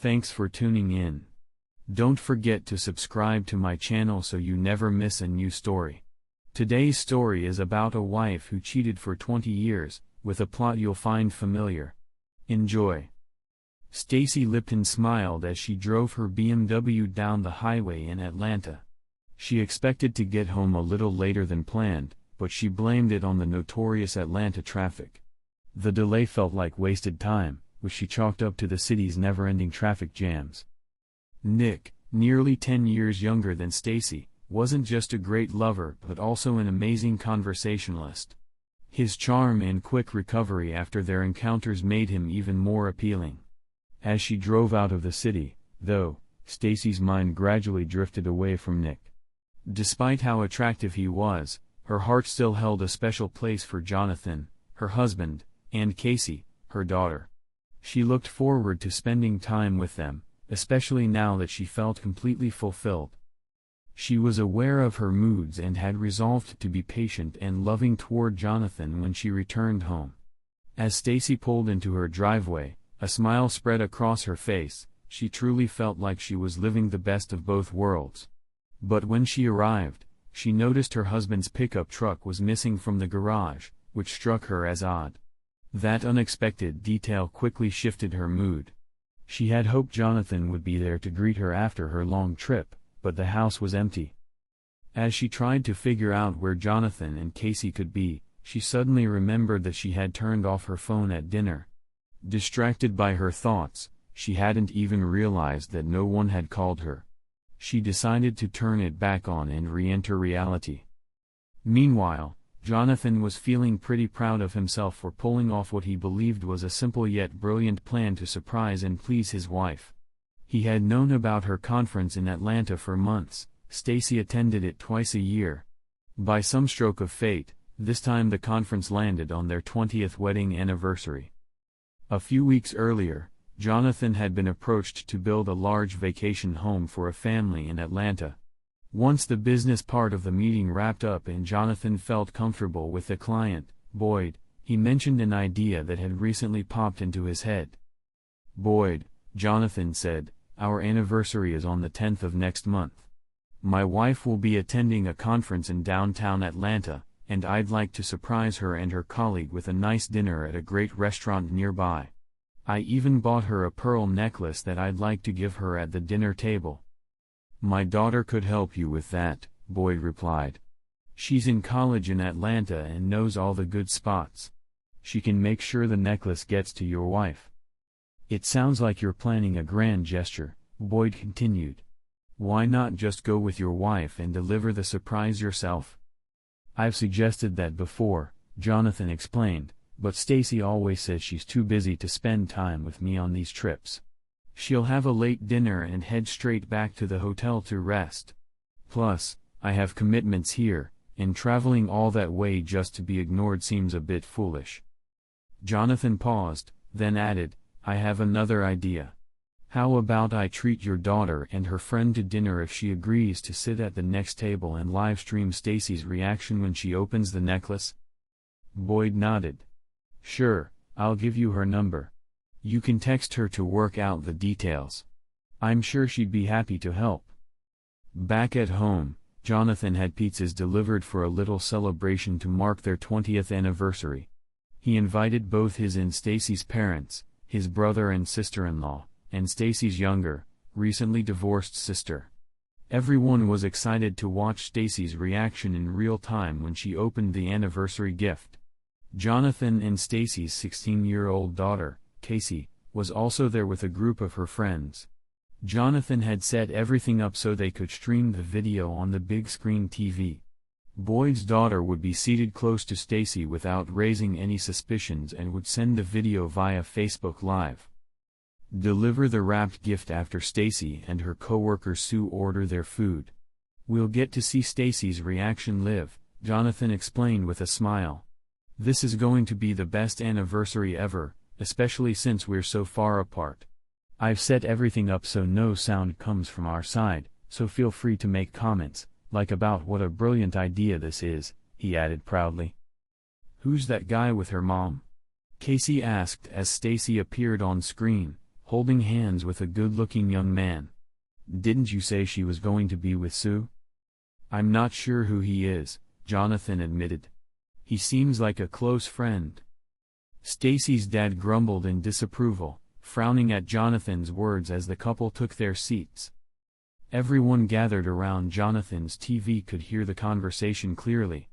Thanks for tuning in. Don't forget to subscribe to my channel so you never miss a new story. Today's story is about a wife who cheated for 20 years, with a plot you'll find familiar. Enjoy. Stacy Lipton smiled as she drove her BMW down the highway in Atlanta. She expected to get home a little later than planned, but she blamed it on the notorious Atlanta traffic. The delay felt like wasted time, which she chalked up to the city's never-ending traffic jams. Nick, nearly 10 years younger than Stacy, wasn't just a great lover but also an amazing conversationalist. His charm and quick recovery after their encounters made him even more appealing. As she drove out of the city, though, Stacy's mind gradually drifted away from Nick. Despite how attractive he was, her heart still held a special place for Jonathan, her husband, and Casey, her daughter. She looked forward to spending time with them, especially now that she felt completely fulfilled. She was aware of her moods and had resolved to be patient and loving toward Jonathan when she returned home. As Stacy pulled into her driveway, a smile spread across her face. She truly felt like she was living the best of both worlds. But when she arrived, she noticed her husband's pickup truck was missing from the garage, which struck her as odd. That unexpected detail quickly shifted her mood. She had hoped Jonathan would be there to greet her after her long trip, but the house was empty. As she tried to figure out where Jonathan and Casey could be, she suddenly remembered that she had turned off her phone at dinner. Distracted by her thoughts, she hadn't even realized that no one had called her. She decided to turn it back on and re-enter reality. Meanwhile, Jonathan was feeling pretty proud of himself for pulling off what he believed was a simple yet brilliant plan to surprise and please his wife. He had known about her conference in Atlanta for months. Stacy attended it twice a year. By some stroke of fate, this time the conference landed on their 20th wedding anniversary. A few weeks earlier, Jonathan had been approached to build a large vacation home for a family in Atlanta. Once the business part of the meeting wrapped up and Jonathan felt comfortable with the client, Boyd, he mentioned an idea that had recently popped into his head. "Boyd," Jonathan said, "our anniversary is on the 10th of next month. My wife will be attending a conference in downtown Atlanta, and I'd like to surprise her and her colleague with a nice dinner at a great restaurant nearby. I even bought her a pearl necklace that I'd like to give her at the dinner table." "My daughter could help you with that," Boyd replied. "She's in college in Atlanta and knows all the good spots. She can make sure the necklace gets to your wife." "It sounds like you're planning a grand gesture," Boyd continued. "Why not just go with your wife and deliver the surprise yourself?" "I've suggested that before," Jonathan explained, "but Stacy always says she's too busy to spend time with me on these trips. She'll have a late dinner and head straight back to the hotel to rest. Plus, I have commitments here, and traveling all that way just to be ignored seems a bit foolish." Jonathan paused, then added, "I have another idea. How about I treat your daughter and her friend to dinner if she agrees to sit at the next table and livestream Stacy's reaction when she opens the necklace?" Boyd nodded. "Sure, I'll give you her number. You can text her to work out the details. I'm sure she'd be happy to help." Back at home, Jonathan had pizzas delivered for a little celebration to mark their 20th anniversary. He invited both his and Stacy's parents, his brother and sister-in-law, and Stacy's younger, recently divorced sister. Everyone was excited to watch Stacy's reaction in real time when she opened the anniversary gift. Jonathan and Stacy's 16-year-old daughter, Casey, was also there with a group of her friends. Jonathan had set everything up so they could stream the video on the big screen TV. Boyd's daughter would be seated close to Stacy without raising any suspicions and would send the video via Facebook Live. Deliver the wrapped gift after Stacy and her coworker Sue order their food. "We'll get to see Stacy's reaction live," Jonathan explained with a smile. "This is going to be the best anniversary ever, especially since we're so far apart. I've set everything up so no sound comes from our side, so feel free to make comments, like about what a brilliant idea this is," he added proudly. "Who's that guy with her mom?" Casey asked as Stacy appeared on screen, holding hands with a good-looking young man. "Didn't you say she was going to be with Sue?" "I'm not sure who he is," Jonathan admitted. "He seems like a close friend." Stacy's dad grumbled in disapproval, frowning at Jonathan's words as the couple took their seats. Everyone gathered around Jonathan's TV could hear the conversation clearly.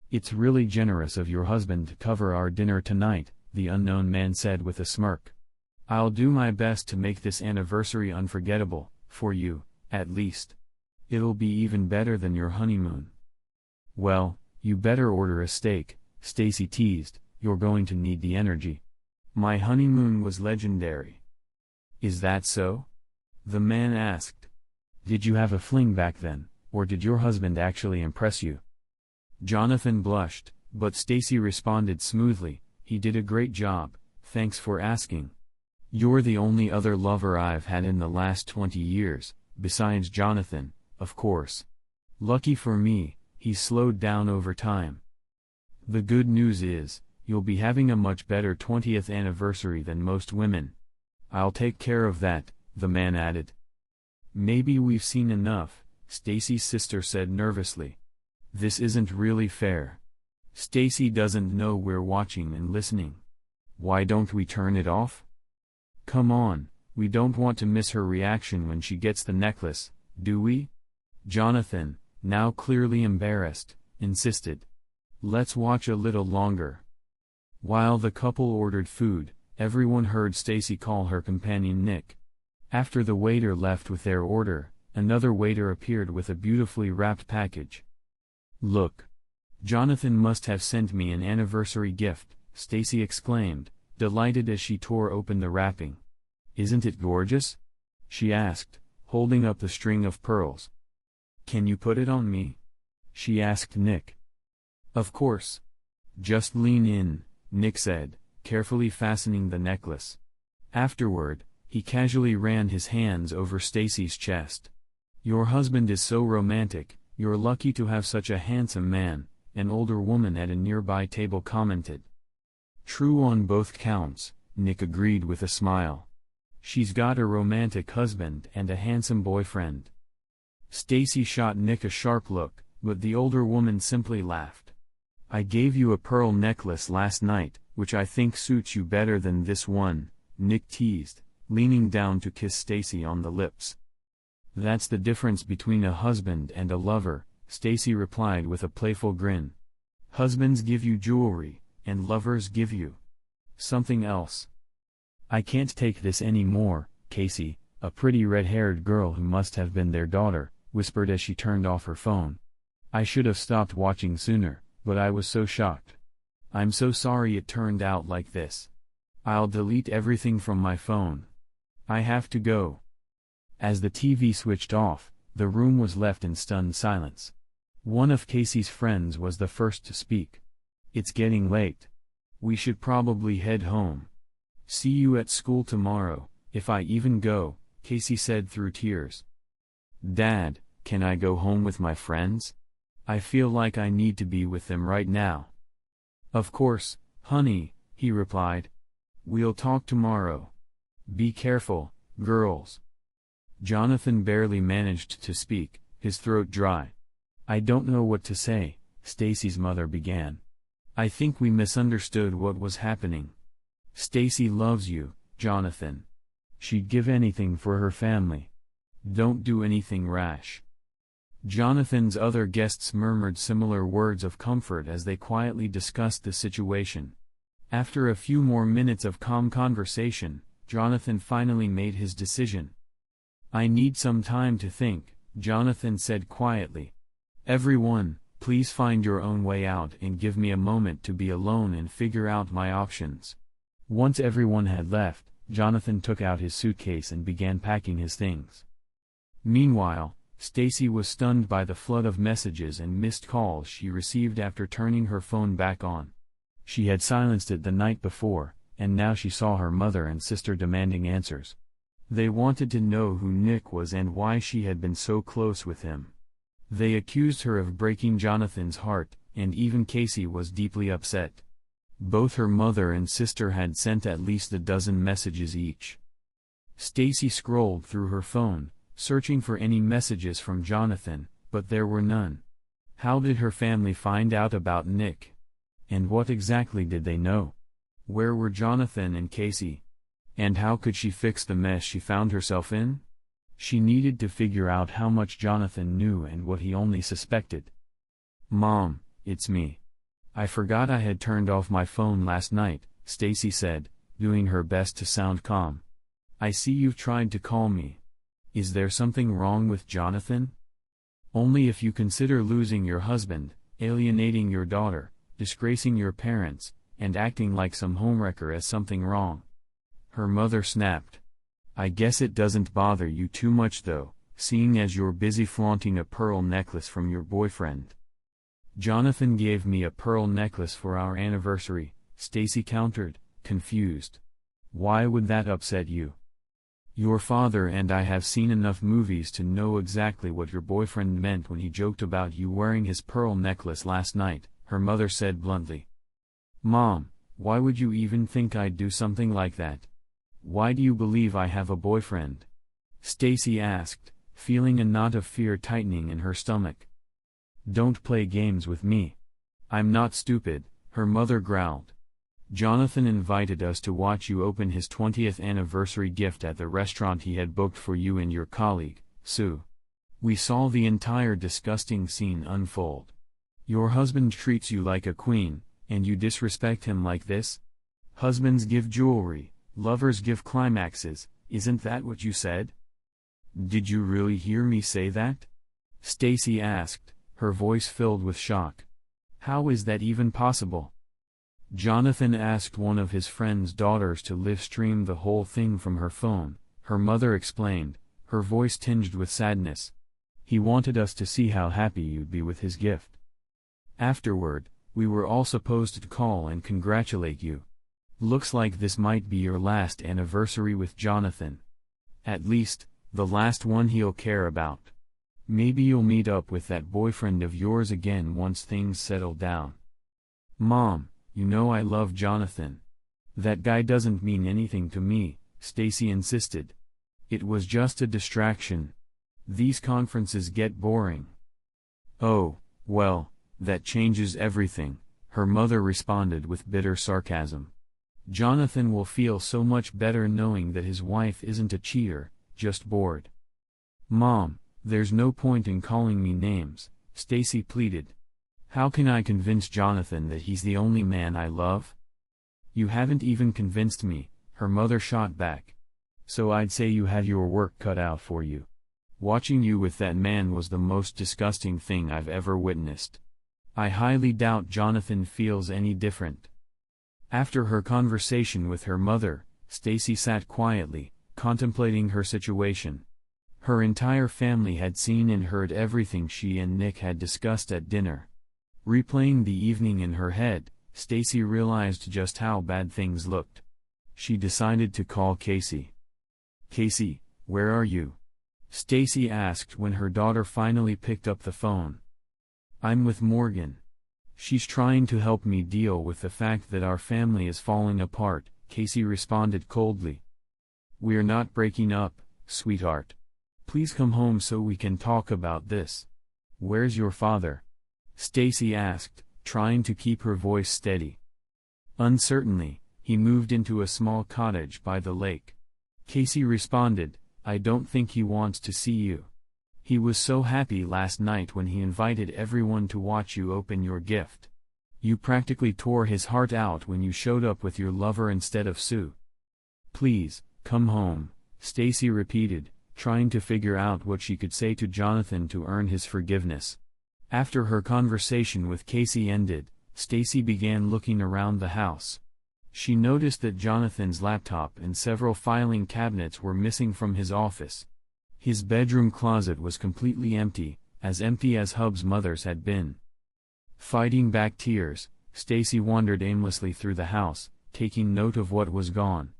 "It's really generous of your husband to cover our dinner tonight," the unknown man said with a smirk. "I'll do my best to make this anniversary unforgettable, for you, at least. It'll be even better than your honeymoon." "Well, you better order a steak," Stacy teased, "you're going to need the energy. My honeymoon was legendary." "Is that so?" the man asked. "Did you have a fling back then, or did your husband actually impress you?" Jonathan blushed, but Stacy responded smoothly, "He did a great job, thanks for asking. You're the only other lover I've had in the last 20 years, besides Jonathan, of course. Lucky for me, he's slowed down over time. The good news is, you'll be having a much better 20th anniversary than most women." "I'll take care of that," the man added. "Maybe we've seen enough," Stacy's sister said nervously. "This isn't really fair. Stacy doesn't know we're watching and listening. Why don't we turn it off? Come on, we don't want to miss her reaction when she gets the necklace, do we?" Jonathan, now clearly embarrassed, insisted. "Let's watch a little longer." While the couple ordered food, everyone heard Stacy call her companion Nick. After the waiter left with their order, another waiter appeared with a beautifully wrapped package. "Look. Jonathan must have sent me an anniversary gift," Stacy exclaimed, delighted as she tore open the wrapping. "Isn't it gorgeous?" she asked, holding up the string of pearls. "Can you put it on me?" she asked Nick. "Of course. Just lean in," Nick said, carefully fastening the necklace. Afterward, he casually ran his hands over Stacy's chest. "Your husband is so romantic, you're lucky to have such a handsome man," an older woman at a nearby table commented. "True on both counts," Nick agreed with a smile. "She's got a romantic husband and a handsome boyfriend." Stacy shot Nick a sharp look, but the older woman simply laughed. "I gave you a pearl necklace last night, which I think suits you better than this one," Nick teased, leaning down to kiss Stacy on the lips. "That's the difference between a husband and a lover," Stacy replied with a playful grin. "Husbands give you jewelry, and lovers give you something else." "I can't take this anymore," Casey, a pretty red-haired girl who must have been their daughter, whispered as she turned off her phone. "I should have stopped watching sooner, but I was so shocked. I'm so sorry it turned out like this. I'll delete everything from my phone. I have to go." As the TV switched off, the room was left in stunned silence. One of Casey's friends was the first to speak. "It's getting late. We should probably head home. See you at school tomorrow, if I even go," Casey said through tears. "Dad, can I go home with my friends? I feel like I need to be with them right now." "Of course, honey," he replied. "We'll talk tomorrow. Be careful, girls." Jonathan barely managed to speak, his throat dry. "I don't know what to say," Stacy's mother began. "I think we misunderstood what was happening. Stacy loves you, Jonathan. She'd give anything for her family. Don't do anything rash." Jonathan's other guests murmured similar words of comfort as they quietly discussed the situation. After a few more minutes of calm conversation, Jonathan finally made his decision. "I need some time to think," Jonathan said quietly. "Everyone, please find your own way out and give me a moment to be alone and figure out my options." Once everyone had left, Jonathan took out his suitcase and began packing his things. Meanwhile, Stacy was stunned by the flood of messages and missed calls she received after turning her phone back on. She had silenced it the night before, and now she saw her mother and sister demanding answers. They wanted to know who Nick was and why she had been so close with him. They accused her of breaking Jonathan's heart, and even Casey was deeply upset. Both her mother and sister had sent at least a dozen messages each. Stacy scrolled through her phone, searching for any messages from Jonathan, but there were none. How did her family find out about Nick? And what exactly did they know? Where were Jonathan and Casey? And how could she fix the mess she found herself in? She needed to figure out how much Jonathan knew and what he only suspected. "Mom, it's me. I forgot I had turned off my phone last night," Stacy said, doing her best to sound calm. "I see you've tried to call me. Is there something wrong with Jonathan?" "Only if you consider losing your husband, alienating your daughter, disgracing your parents, and acting like some homewrecker as something wrong," her mother snapped. "I guess it doesn't bother you too much though, seeing as you're busy flaunting a pearl necklace from your boyfriend." "Jonathan gave me a pearl necklace for our anniversary," Stacy countered, confused. "Why would that upset you?" "Your father and I have seen enough movies to know exactly what your boyfriend meant when he joked about you wearing his pearl necklace last night," her mother said bluntly. "Mom, why would you even think I'd do something like that? Why do you believe I have a boyfriend?" Stacy asked, feeling a knot of fear tightening in her stomach. "Don't play games with me. I'm not stupid," her mother growled. "Jonathan invited us to watch you open his 20th anniversary gift at the restaurant he had booked for you and your colleague, Sue. We saw the entire disgusting scene unfold. Your husband treats you like a queen, and you disrespect him like this? Husbands give jewelry, lovers give climaxes, isn't that what you said?" "Did you really hear me say that?" Stacy asked, her voice filled with shock. "How is that even possible?" "Jonathan asked one of his friend's daughters to live stream the whole thing from her phone," her mother explained, her voice tinged with sadness. "He wanted us to see how happy you'd be with his gift. Afterward, we were all supposed to call and congratulate you. Looks like this might be your last anniversary with Jonathan. At least, the last one he'll care about. Maybe you'll meet up with that boyfriend of yours again once things settle down." "Mom, you know I love Jonathan. That guy doesn't mean anything to me," Stacy insisted. "It was just a distraction. These conferences get boring." "Oh, well, that changes everything," her mother responded with bitter sarcasm. "Jonathan will feel so much better knowing that his wife isn't a cheater, just bored." "Mom, there's no point in calling me names," Stacy pleaded. "How can I convince Jonathan that he's the only man I love?" "You haven't even convinced me," her mother shot back. "So I'd say you had your work cut out for you. Watching you with that man was the most disgusting thing I've ever witnessed. I highly doubt Jonathan feels any different." After her conversation with her mother, Stacy sat quietly, contemplating her situation. Her entire family had seen and heard everything she and Nick had discussed at dinner. Replaying the evening in her head, Stacy realized just how bad things looked. She decided to call Casey. "Casey, where are you?" Stacy asked when her daughter finally picked up the phone. "I'm with Morgan. She's trying to help me deal with the fact that our family is falling apart," Casey responded coldly. "We're not breaking up, sweetheart. Please come home so we can talk about this." "Where's your father?" Stacy asked, trying to keep her voice steady. Uncertainly, "He moved into a small cottage by the lake." Casey responded, "I don't think he wants to see you. He was so happy last night when he invited everyone to watch you open your gift. You practically tore his heart out when you showed up with your lover instead of Sue." "Please, come home," Stacy repeated, trying to figure out what she could say to Jonathan to earn his forgiveness. After her conversation with Casey ended, Stacy began looking around the house. She noticed that Jonathan's laptop and several filing cabinets were missing from his office. His bedroom closet was completely empty as Hub's mother's had been. Fighting back tears, Stacy wandered aimlessly through the house, taking note of what was gone.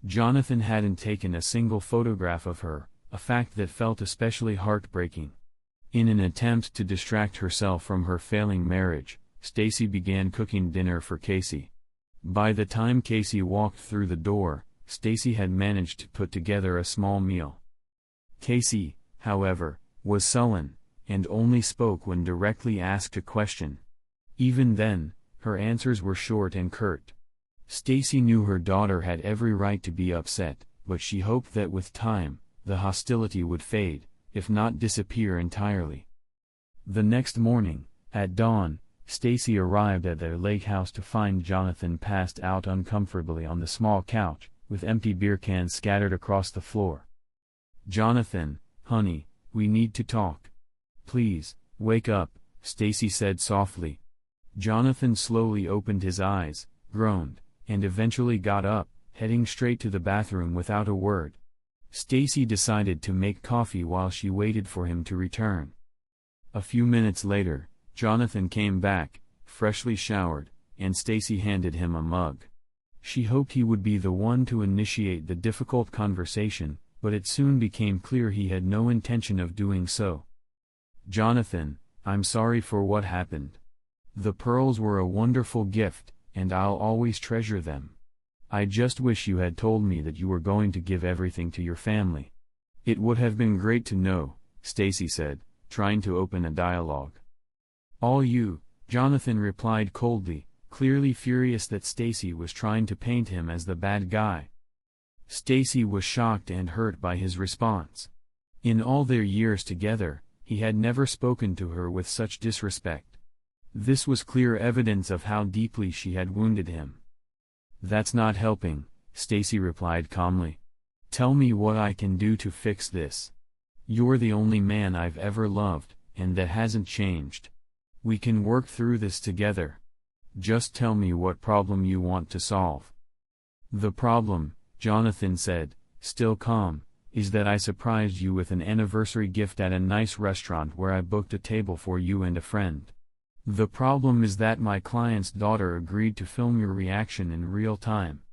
Jonathan hadn't taken a single photograph of her, a fact that felt especially heartbreaking. In an attempt to distract herself from her failing marriage, Stacy began cooking dinner for Casey. By the time Casey walked through the door, Stacy had managed to put together a small meal. Casey, however, was sullen, and only spoke when directly asked a question. Even then, her answers were short and curt. Stacy knew her daughter had every right to be upset, but she hoped that with time, the hostility would fade, if not disappear entirely. The next morning, at dawn, Stacy arrived at their lake house to find Jonathan passed out uncomfortably on the small couch, with empty beer cans scattered across the floor. "Jonathan, honey, we need to talk. Please, wake up," Stacy said softly. Jonathan slowly opened his eyes, groaned, and eventually got up, heading straight to the bathroom without a word. Stacy decided to make coffee while she waited for him to return. A few minutes later, Jonathan came back, freshly showered, and Stacy handed him a mug. She hoped he would be the one to initiate the difficult conversation, but it soon became clear he had no intention of doing so. "Jonathan, I'm sorry for what happened. The pearls were a wonderful gift, and I'll always treasure them. I just wish you had told me that you were going to give everything to your family. It would have been great to know," Stacy said, trying to open a dialogue. "All you," Jonathan replied coldly, clearly furious that Stacy was trying to paint him as the bad guy. Stacy was shocked and hurt by his response. In all their years together, he had never spoken to her with such disrespect. This was clear evidence of how deeply she had wounded him. "That's not helping," Stacy replied calmly. "Tell me what I can do to fix this. You're the only man I've ever loved, and that hasn't changed. We can work through this together. Just tell me what problem you want to solve." "The problem," Jonathan said, still calm, "is that I surprised you with an anniversary gift at a nice restaurant where I booked a table for you and a friend. The problem is that my client's daughter agreed to film your reaction in real time.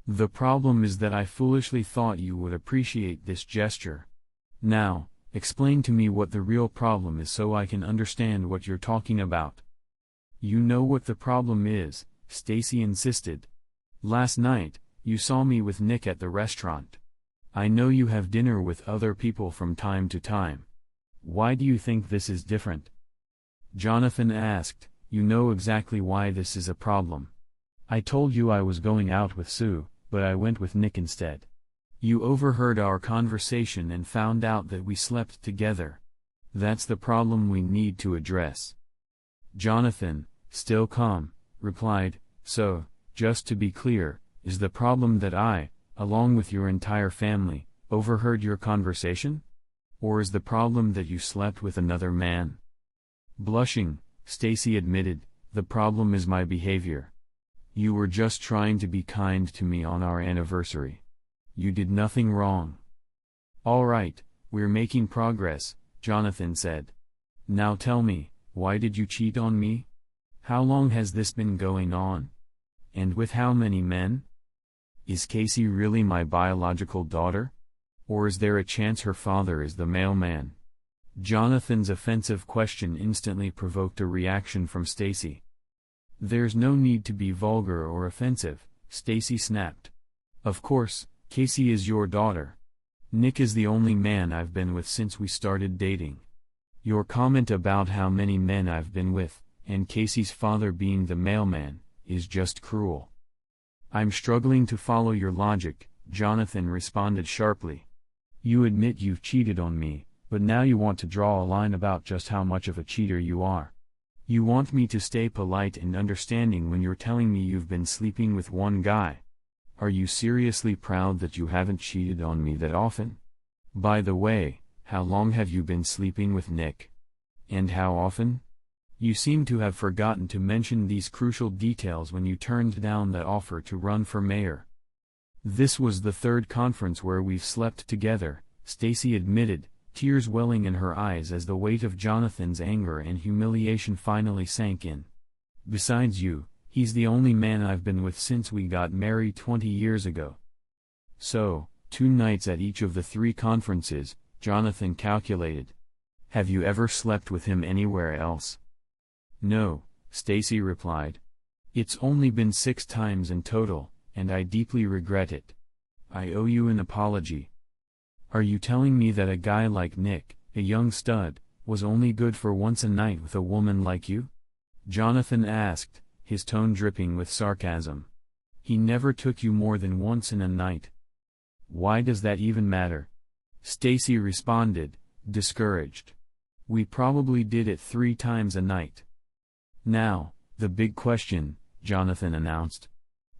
The problem is that I foolishly thought you would appreciate this gesture. Now, explain to me what the real problem is so I can understand what you're talking about." "You know what the problem is," Stacy insisted. "Last night, you saw me with Nick at the restaurant. I know you have dinner with other people from time to time. Why do you think this is different?" Jonathan asked. "You know exactly why this is a problem. I told you I was going out with Sue, but I went with Nick instead. You overheard our conversation and found out that we slept together. That's the problem we need to address." Jonathan, still calm, replied, "So, just to be clear, is the problem that I, along with your entire family, overheard your conversation? Or is the problem that you slept with another man?" Blushing, Stacy admitted, "The problem is my behavior. You were just trying to be kind to me on our anniversary. You did nothing wrong." "All right, we're making progress," Jonathan said. "Now tell me, why did you cheat on me? How long has this been going on? And with how many men? Is Casey really my biological daughter? Or is there a chance her father is the mailman?" Jonathan's offensive question instantly provoked a reaction from Stacy. "There's no need to be vulgar or offensive," Stacy snapped. "Of course, Casey is your daughter. Nick is the only man I've been with since we started dating. Your comment about how many men I've been with, and Casey's father being the mailman, is just cruel." "I'm struggling to follow your logic," Jonathan responded sharply. "You admit you've cheated on me, but now you want to draw a line about just how much of a cheater you are. You want me to stay polite and understanding when you're telling me you've been sleeping with one guy. Are you seriously proud that you haven't cheated on me that often? By the way, how long have you been sleeping with Nick? And how often? You seem to have forgotten to mention these crucial details when you turned down that offer to run for mayor." "This was the third conference where we've slept together," Stacy admitted, tears welling in her eyes as the weight of Jonathan's anger and humiliation finally sank in. "Besides you, he's the only man I've been with since we got married 20 years ago." "So, 2 nights at each of the 3 conferences," Jonathan calculated. "Have you ever slept with him anywhere else?" "No," Stacy replied. "It's only been 6 times in total, and I deeply regret it. I owe you an apology. Are you telling me that a guy like Nick, a young stud, was only good for once a night with a woman like you? Jonathan asked, his tone dripping with sarcasm. He never took you more than once in a night. Why does that even matter? Stacy responded, discouraged. We probably did it 3 times a night. Now, the big question, Jonathan announced.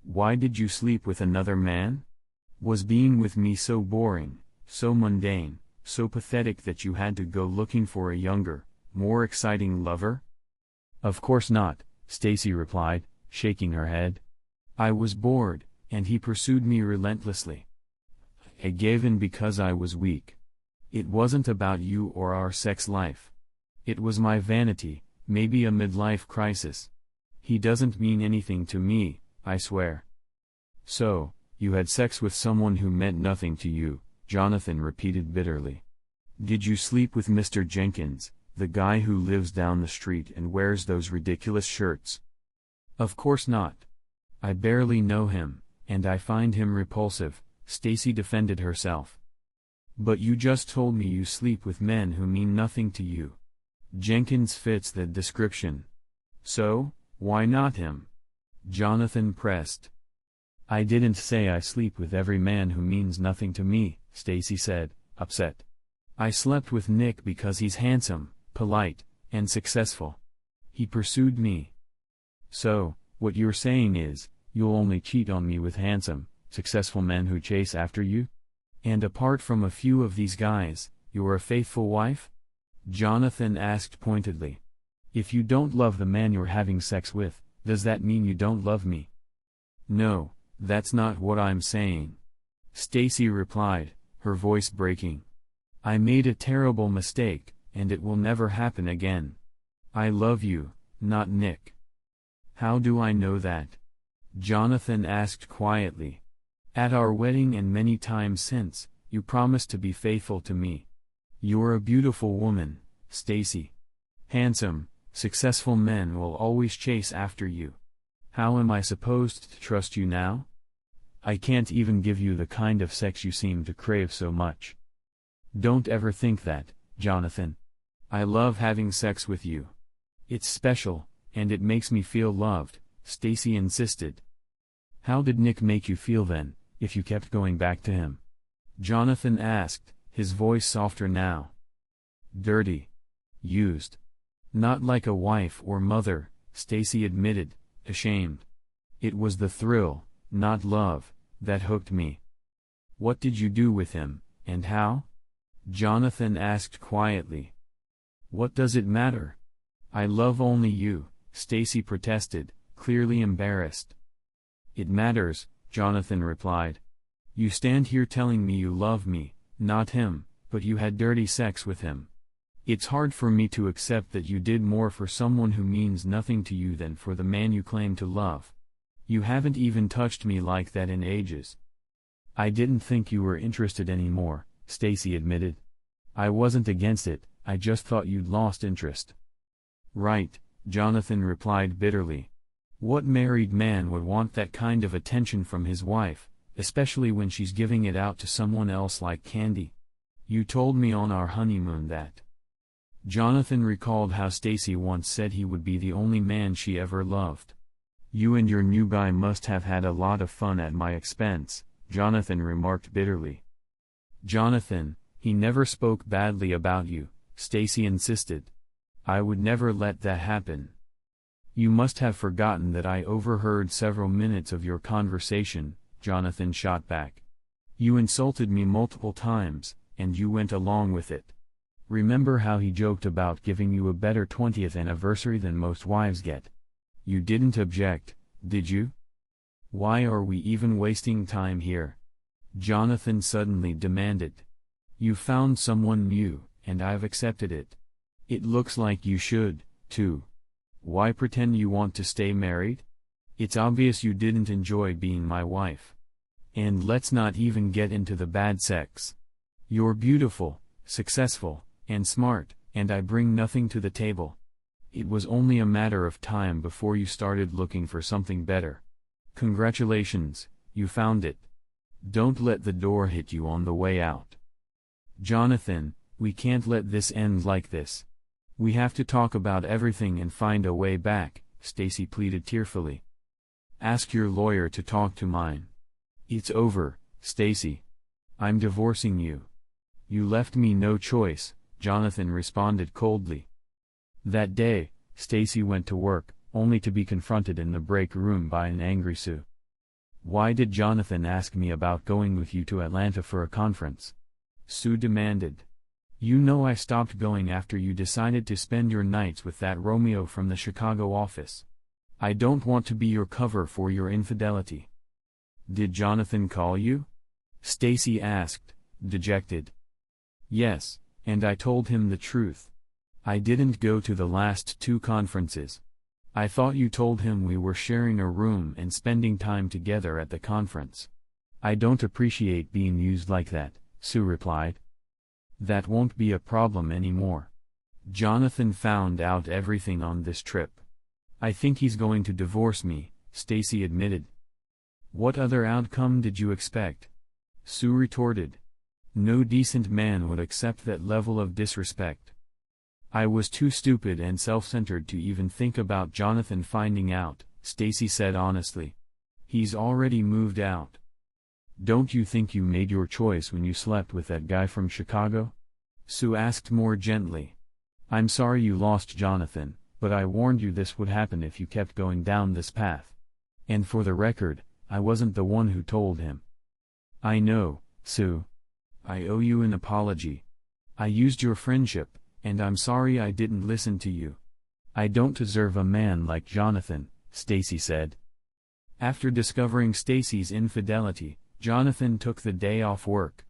Why did you sleep with another man? Was being with me so boring, so mundane, so pathetic that you had to go looking for a younger, more exciting lover? Of course not, Stacy replied, shaking her head. I was bored, and he pursued me relentlessly. I gave in because I was weak. It wasn't about you or our sex life. It was my vanity, maybe a midlife crisis. He doesn't mean anything to me, I swear. So, you had sex with someone who meant nothing to you, Jonathan repeated bitterly. Did you sleep with Mr. Jenkins, the guy who lives down the street and wears those ridiculous shirts? Of course not. I barely know him, and I find him repulsive, Stacy defended herself. But you just told me you sleep with men who mean nothing to you. Jenkins fits that description. So, why not him? Jonathan pressed. I didn't say I sleep with every man who means nothing to me, Stacy said, upset. I slept with Nick because he's handsome, polite, and successful. He pursued me. So, what you're saying is, you'll only cheat on me with handsome, successful men who chase after you? And apart from a few of these guys, you're a faithful wife? Jonathan asked pointedly. If you don't love the man you're having sex with, does that mean you don't love me? No, that's not what I'm saying. Stacy replied, her voice breaking. I made a terrible mistake, and it will never happen again. I love you, not Nick. How do I know that? Jonathan asked quietly. At our wedding and many times since, you promised to be faithful to me. You're a beautiful woman, Stacy. Handsome, successful men will always chase after you. How am I supposed to trust you now? I can't even give you the kind of sex you seem to crave so much. Don't ever think that, Jonathan. I love having sex with you. It's special, and it makes me feel loved, Stacy insisted. How did Nick make you feel then, if you kept going back to him? Jonathan asked, his voice softer now. Dirty. Used. Not like a wife or mother, Stacy admitted, ashamed. It was the thrill, not love, that hooked me. What did you do with him, and how? Jonathan asked quietly. What does it matter? I love only you, Stacy protested, clearly embarrassed. It matters, Jonathan replied. You stand here telling me you love me, not him, but you had dirty sex with him. It's hard for me to accept that you did more for someone who means nothing to you than for the man you claim to love. You haven't even touched me like that in ages. I didn't think you were interested anymore, Stacy admitted. I wasn't against it, I just thought you'd lost interest. Right, Jonathan replied bitterly. What married man would want that kind of attention from his wife, especially when she's giving it out to someone else like Candy? You told me on our honeymoon that. Jonathan recalled how Stacy once said he would be the only man she ever loved. You and your new guy must have had a lot of fun at my expense, Jonathan remarked bitterly. Jonathan, he never spoke badly about you, Stacy insisted. I would never let that happen. You must have forgotten that I overheard several minutes of your conversation, Jonathan shot back. You insulted me multiple times, and you went along with it. Remember how he joked about giving you a better 20th anniversary than most wives get? You didn't object, did you? Why are we even wasting time here? Jonathan suddenly demanded. You found someone new, and I've accepted it. It looks like you should, too. Why pretend you want to stay married? It's obvious you didn't enjoy being my wife. And let's not even get into the bad sex. You're beautiful, successful, and smart, and I bring nothing to the table. It was only a matter of time before you started looking for something better. Congratulations, you found it. Don't let the door hit you on the way out. Jonathan, we can't let this end like this. We have to talk about everything and find a way back, Stacy pleaded tearfully. Ask your lawyer to talk to mine. It's over, Stacy. I'm divorcing you. You left me no choice, Jonathan responded coldly. That day, Stacy went to work, only to be confronted in the break room by an angry Sue. Why did Jonathan ask me about going with you to Atlanta for a conference? Sue demanded. You know I stopped going after you decided to spend your nights with that Romeo from the Chicago office. I don't want to be your cover for your infidelity. Did Jonathan call you? Stacy asked, dejected. Yes, and I told him the truth. I didn't go to the last 2 conferences. I thought you told him we were sharing a room and spending time together at the conference. I don't appreciate being used like that, Sue replied. That won't be a problem anymore. Jonathan found out everything on this trip. I think he's going to divorce me, Stacy admitted. What other outcome did you expect? Sue retorted. No decent man would accept that level of disrespect. I was too stupid and self-centered to even think about Jonathan finding out, Stacy said honestly. He's already moved out. Don't you think you made your choice when you slept with that guy from Chicago? Sue asked more gently. I'm sorry you lost Jonathan, but I warned you this would happen if you kept going down this path. And for the record, I wasn't the one who told him. I know, Sue. I owe you an apology. I used your friendship, and I'm sorry I didn't listen to you. I don't deserve a man like Jonathan, Stacy said. After discovering Stacy's infidelity, Jonathan took the day off work.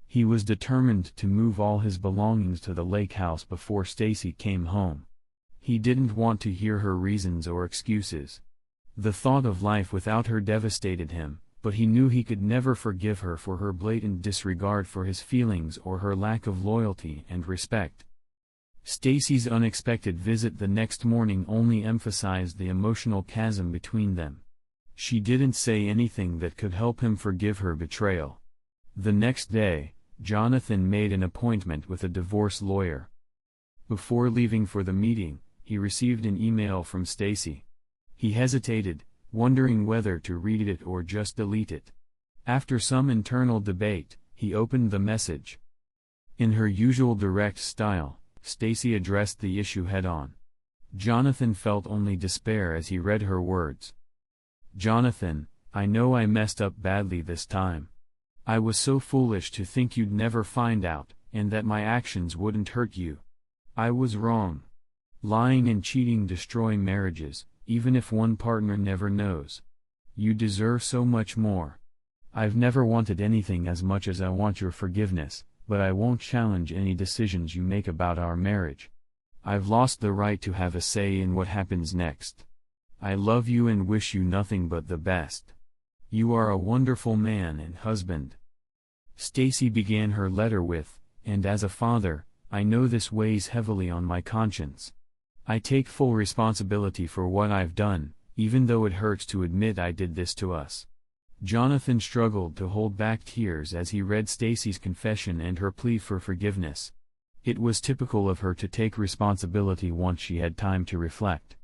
He was determined to move all his belongings to the lake house before Stacy came home. He didn't want to hear her reasons or excuses. The thought of life without her devastated him, but he knew he could never forgive her for her blatant disregard for his feelings or her lack of loyalty and respect. Stacy's unexpected visit the next morning only emphasized the emotional chasm between them. She didn't say anything that could help him forgive her betrayal. The next day, Jonathan made an appointment with a divorce lawyer. Before leaving for the meeting, he received an email from Stacy. He hesitated, wondering whether to read it or just delete it. After some internal debate, he opened the message. In her usual direct style, Stacy addressed the issue head-on. Jonathan felt only despair as he read her words. Jonathan, I know I messed up badly this time. I was so foolish to think you'd never find out, and that my actions wouldn't hurt you. I was wrong. Lying and cheating destroy marriages, even if one partner never knows. You deserve so much more. I've never wanted anything as much as I want your forgiveness, but I won't challenge any decisions you make about our marriage. I've lost the right to have a say in what happens next. I love you and wish you nothing but the best. You are a wonderful man and husband. Stacy began her letter with, and as a father, I know this weighs heavily on my conscience. I take full responsibility for what I've done, even though it hurts to admit I did this to us. Jonathan struggled to hold back tears as he read Stacy's confession and her plea for forgiveness. It was typical of her to take responsibility once she had time to reflect.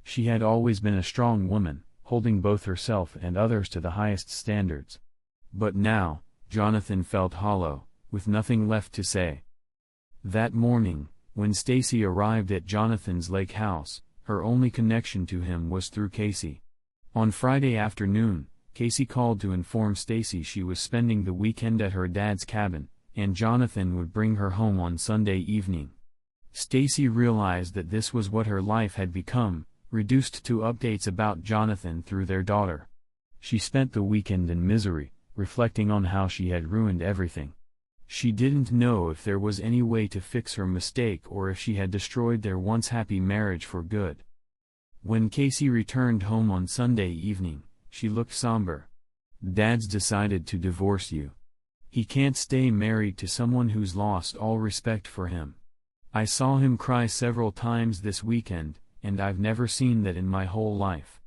She had always been a strong woman, holding both herself and others to the highest standards. But now, Jonathan felt hollow, with nothing left to say. That morning, when Stacy arrived at Jonathan's lake house, her only connection to him was through Casey. On Friday afternoon, Casey called to inform Stacy she was spending the weekend at her dad's cabin, and Jonathan would bring her home on Sunday evening. Stacy realized that this was what her life had become, reduced to updates about Jonathan through their daughter. She spent the weekend in misery, reflecting on how she had ruined everything. She didn't know if there was any way to fix her mistake or if she had destroyed their once happy marriage for good. When Casey returned home on Sunday evening, she looked somber. Dad's decided to divorce you. He can't stay married to someone who's lost all respect for him. I saw him cry several times this weekend, and I've never seen that in my whole life.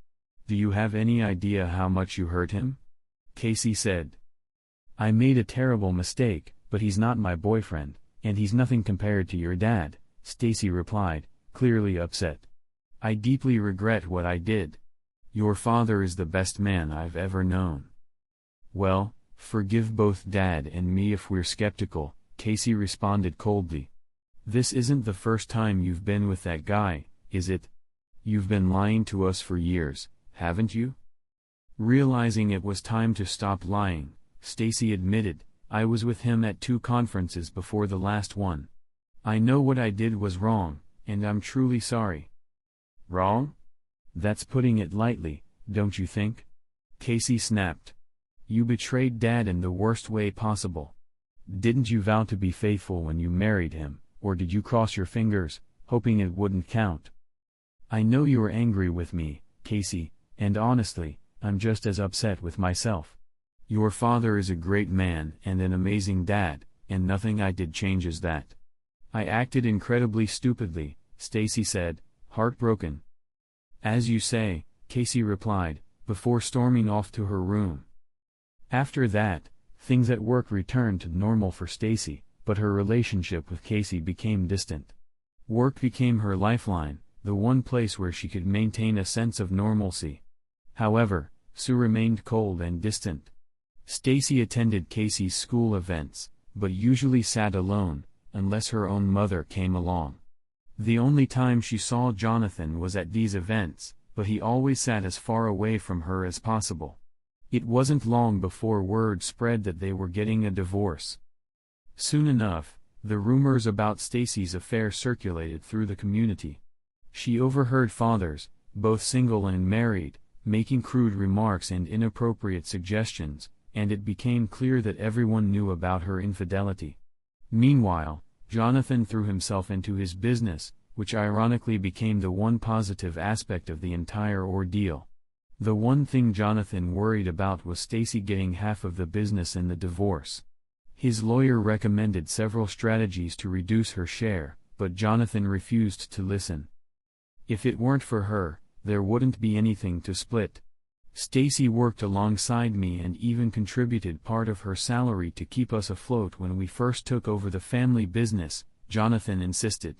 Do you have any idea how much you hurt him? Casey said. I made a terrible mistake, but he's not my boyfriend, and he's nothing compared to your dad, Stacy replied, clearly upset. I deeply regret what I did. Your father is the best man I've ever known. Well, forgive both Dad and me if we're skeptical, Casey responded coldly. This isn't the first time you've been with that guy, is it? You've been lying to us for years, haven't you? Realizing it was time to stop lying, Stacy admitted, I was with him at 2 conferences before the last one. I know what I did was wrong, and I'm truly sorry. Wrong? That's putting it lightly, don't you think? Casey snapped. You betrayed Dad in the worst way possible. Didn't you vow to be faithful when you married him, or did you cross your fingers, hoping it wouldn't count? I know you're angry with me, Casey, and honestly, I'm just as upset with myself. Your father is a great man and an amazing dad, and nothing I did changes that. I acted incredibly stupidly, Stacy said, heartbroken. As you say, Casey replied, before storming off to her room. After that, things at work returned to normal for Stacy, but her relationship with Casey became distant. Work became her lifeline, the one place where she could maintain a sense of normalcy. However, Sue remained cold and distant. Stacy attended Casey's school events, but usually sat alone, unless her own mother came along. The only time she saw Jonathan was at these events, but he always sat as far away from her as possible. It wasn't long before word spread that they were getting a divorce. Soon enough, the rumors about Stacy's affair circulated through the community. She overheard fathers, both single and married, making crude remarks and inappropriate suggestions, and it became clear that everyone knew about her infidelity. Meanwhile, Jonathan threw himself into his business, which ironically became the one positive aspect of the entire ordeal. The one thing Jonathan worried about was Stacy getting half of the business in the divorce. His lawyer recommended several strategies to reduce her share, but Jonathan refused to listen. If it weren't for her, there wouldn't be anything to split. Stacy worked alongside me and even contributed part of her salary to keep us afloat when we first took over the family business, Jonathan insisted.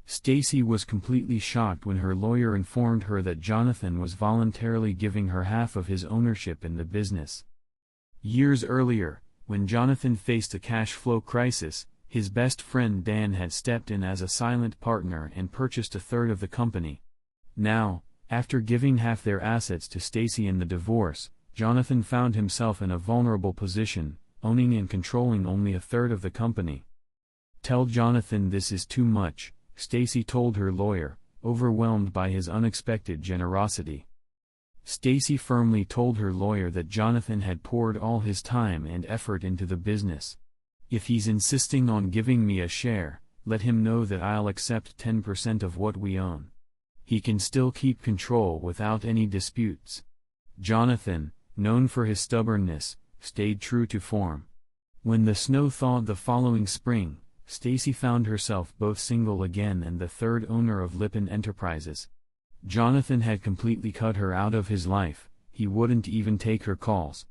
Stacy was completely shocked when her lawyer informed her that Jonathan was voluntarily giving her half of his ownership in the business. Years earlier, when Jonathan faced a cash flow crisis, his best friend Dan had stepped in as a silent partner and purchased 1/3 of the company. Now, after giving half their assets to Stacy in the divorce, Jonathan found himself in a vulnerable position, owning and controlling only 1/3 of the company. Tell Jonathan this is too much, Stacy told her lawyer, overwhelmed by his unexpected generosity. Stacy firmly told her lawyer that Jonathan had poured all his time and effort into the business. If he's insisting on giving me a share, let him know that I'll accept 10% of what we own. He can still keep control without any disputes. Jonathan, known for his stubbornness, stayed true to form. When the snow thawed the following spring, Stacy found herself both single again and the 3rd owner of Lippin Enterprises. Jonathan had completely cut her out of his life, he wouldn't even take her calls.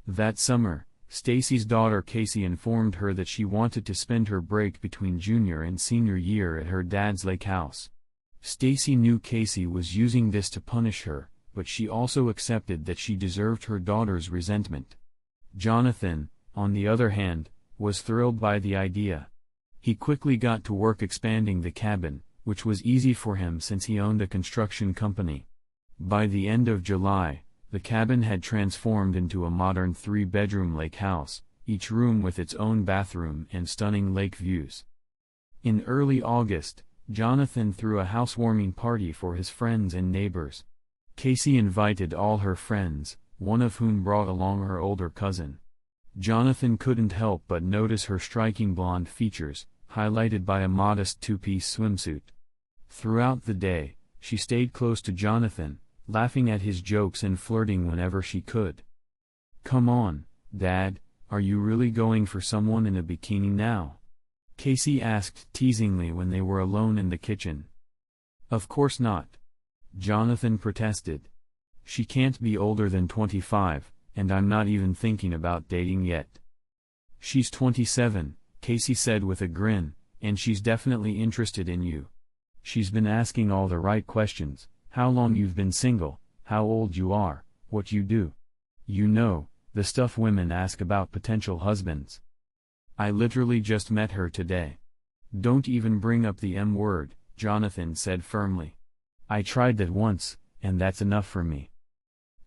That summer, Stacy's daughter Casey informed her that she wanted to spend her break between junior and senior year at her dad's lake house. Stacy knew Casey was using this to punish her, but she also accepted that she deserved her daughter's resentment. Jonathan, on the other hand, was thrilled by the idea. He quickly got to work expanding the cabin, which was easy for him since he owned a construction company. By the end of July, the cabin had transformed into a modern 3-bedroom lake house, each room with its own bathroom and stunning lake views. In early August, Jonathan threw a housewarming party for his friends and neighbors. Casey invited all her friends, one of whom brought along her older cousin. Jonathan couldn't help but notice her striking blonde features, highlighted by a modest 2-piece swimsuit. Throughout the day, she stayed close to Jonathan, laughing at his jokes and flirting whenever she could. "Come on, Dad, are you really going for someone in a bikini now?" Casey asked teasingly when they were alone in the kitchen. "Of course not," Jonathan protested. "She can't be older than 25, and I'm not even thinking about dating yet. She's 27, Casey said with a grin, and she's definitely interested in you. She's been asking all the right questions: how long you've been single, how old you are, what you do. You know, the stuff women ask about potential husbands. I literally just met her today. Don't even bring up the M word, Jonathan said firmly. I tried that once, and that's enough for me.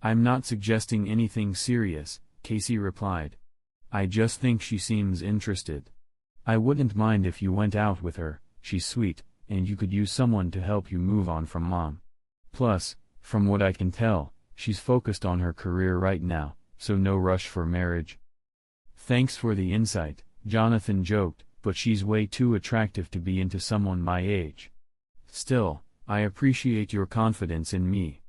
I'm not suggesting anything serious, Casey replied. I just think she seems interested. I wouldn't mind if you went out with her. She's sweet, and you could use someone to help you move on from mom. Plus, from what I can tell, she's focused on her career right now, so no rush for marriage. Thanks for the insight, Jonathan joked, but she's way too attractive to be into someone my age. Still, I appreciate your confidence in me.